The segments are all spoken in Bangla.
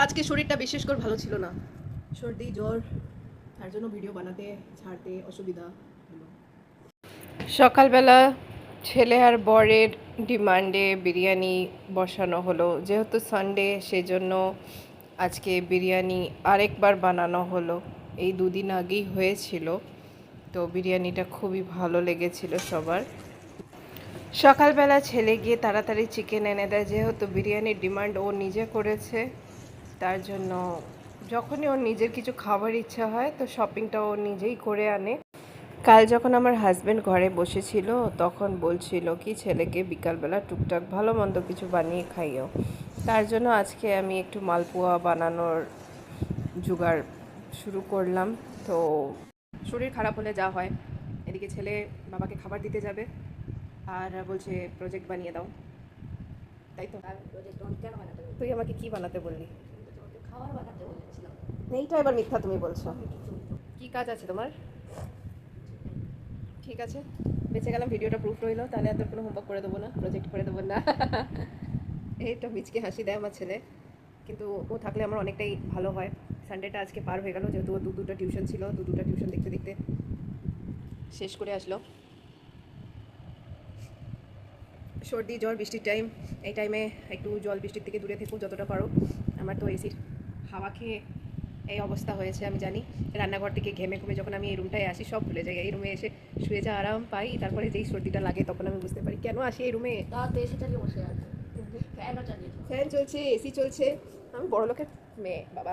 আজকে শরীরটা বিশেষ করে ভালো ছিল না, সর্দি জ্বর, তার জন্য ভিডিও বানাতে ছাড়তে অসুবিধা হলো। সকালবেলা ছেলে আর বরের ডিমান্ডে বিরিয়ানি বসানো হলো, যেহেতু সানডে সেজন্য আজকে বিরিয়ানি আরেকবার বানানো হলো। এই দুদিন আগেই হয়েছিল, তো বিরিয়ানিটা খুবই ভালো লেগেছিল সবার। সকালবেলা ছেলে গিয়ে তাড়াতাড়ি চিকেন এনে দেয়, যেহেতু বিরিয়ানির ডিমান্ড ও নিজে করেছে, তার জন্য যখনই ওর নিজের কিছু খাবার ইচ্ছা হয় তো শপিংটা ও নিজেই করে আনে। কাল যখন আমার হাজব্যান্ড ঘরে বসেছিল তখন বলছিল কি ছেলেকে বিকালবেলা টুকটাক ভালো মন্দ কিছু বানিয়ে খাইও, তার জন্য আজকে আমি একটু মালপোয়া বানানোর জোগাড় শুরু করলাম। তো শরীর খারাপ হলে যা হয়, এদিকে ছেলে বাবাকে খাবার দিতে যাবে আর বলছে প্রজেক্ট বানিয়ে দাও, তাই তো? তুই আমাকে কি বানাতে বললি? খাবার বানাতে বলেছিলাম। এইটা এবার মিথ্যা তুমি বলছো। কি কাজ আছে তোমার? ঠিক আছে, বেঁচে গেলাম, ভিডিওটা প্রুফ রইলো, তাহলে আর কোনো হোমওয়ার্ক করে দেবো না, প্রজেক্ট করে দেবো না। এই তো মিচকে হাসি দেয় আমার ছেলে, কিন্তু ও থাকলে আমার অনেকটাই ভালো হয়। সানডেটা আজকে পার হয়ে গেল, যেহেতু ও দুটো টিউশন ছিল, দুটো টিউশন দেখতে দেখতে শেষ করে আসলো। সর্দি জ্বর বৃষ্টির টাইম, এই টাইমে একটু জল বৃষ্টির থেকে দূরে থেকো যতটা পারো। আমার তো এসির হাওয়া খেয়ে এই অবস্থা হয়েছে, আমি জানি। রান্নাঘর থেকে ঘেমে ঘুমে যখন আমি এই রুমটায় আসি সব ভুলে যাই, এই রুমে এসে শুয়ে যা আরাম পাই, তারপরে যেই সর্দিটা লাগে তখন আমি বুঝতে পারি কেন আসি এই রুমে। তা তো এসি চালিয়ে বসে আছে, ফ্যানও চালিয়ে। ফ্যান চলছে, এসি চলছে, আমি বড় লোকের মেয়ে বাবা।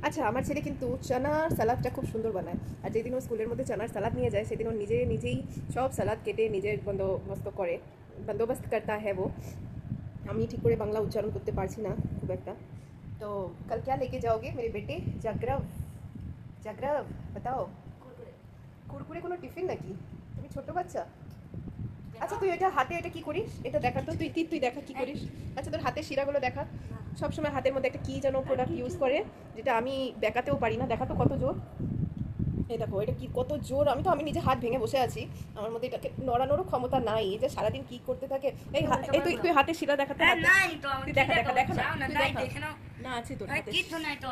আচ্ছা, আমার ছেলে কিন্তু চানার সালাদটা খুব সুন্দর বানায়, আর যেদিন ও স্কুলের মধ্যে চানার সালাদ নিয়ে যায় সেদিন ও নিজেই সব সালাদ কেটে নিজের বন্দোবস্ত করতা হ্যাঁ वो। আমি ঠিক করে বাংলা উচ্চারণ করতে পারছি না খুব একটা। তো কাল क्या लेके जाओगे मेरे बेटे? জাগরব জাগরব बताओ। কুরকুরে কোনো টিফিন নাকি? তুমি ছোট বাচ্চা? আচ্ছা তুই এটা হাতে এটা কি করিস, এটা দেখা তো, তুই তুই দেখা কি করিস। আচ্ছা তোর হাতের শিরাগুলো দেখা, সবসময় হাতের মধ্যে একটা কি যেন প্রোডাক্ট ইউজ করে, যেটা আমি দেখাতেও পারি না, দেখা তো কত জোর। এই দেখো এটা কি কত জোর, আমি নিজে হাত ভেঙে বসে আছি, আমার মধ্যে এটাকে নড়ানোরও ক্ষমতা নাই, এই যে সারাদিন কি করতে থাকে। এই এই তুই তুই হাতের শিরা দেখাতে, নাই তো তুই দেখা দেখা দেখা যাও না, তুই নাই দেখা। দেখে নাও। না আছে তোর হাতে, কিছু নাই তো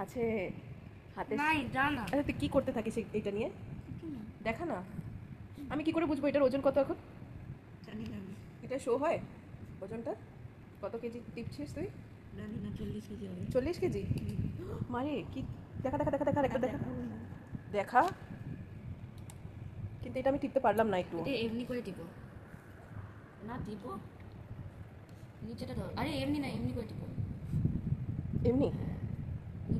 আছে হাতে নাই, যাও না। আচ্ছা তুই কি করতে থাকিস এইটা নিয়ে, দেখা না। আমি কি করে বুঝবো এটার ওজন কত এখন? জানি না, এটা শো হয় ওজনটা? কত কেজি টিপছিস তুই? জানি না, 40 কেজি হবে। 40 কেজি? মারে কি, দেখা দেখা দেখা দেখা একবার দেখা দেখা। কিন্তু এটা আমি টিপতে পারলাম না একটু। এটা এমনি করে টিপো না, টিপো নিচেটা ধর। আরে এমনি না, এমনি করে টিপো। এমনি?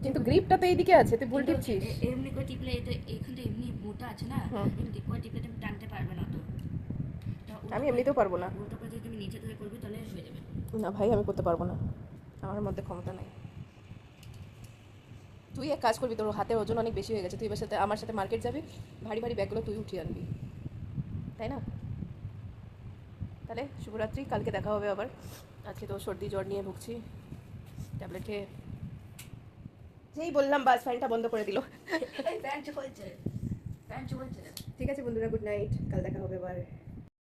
কিন্তু গ্রিপটা তো এইদিকে আছে, তুই ভুল টিপছিস। এমনি করে টিপলে এটা এইখানটা এমনি মোটা আছে না, এমনি করে টিপলে তুমি টানতে পারবে না তো। আমি এমনিতেও পারবো না। উল্টো করে যদি তুমি নিচে ধরে করবে তাহলে হয়ে যাবে। না ভাই আমি করতে পারবো না, আমার মধ্যে ক্ষমতা নাই। তুই এক কাজ করবি, তোর হাতের ওজন অনেক বেশি হয়ে গেছে, তুই এবার সাথে আমার সাথে মার্কেট যাবি, ভারী ভারী ব্যাগগুলো তুই উঠিয়ে আনবি, তাই না? তাহলে শুভরাত্রি, কালকে দেখা হবে আবার। আজকে তো সর্দি জ্বর নিয়ে ভুগছি, ট্যাবলেট খেয়ে যেই বললাম বাস ফ্যানটা বন্ধ করে দিল। ফ্যান চলছে, ফ্যান চলছে। ঠিক আছে বন্ধুরা, গুড নাইট, কাল দেখা হবে আবার।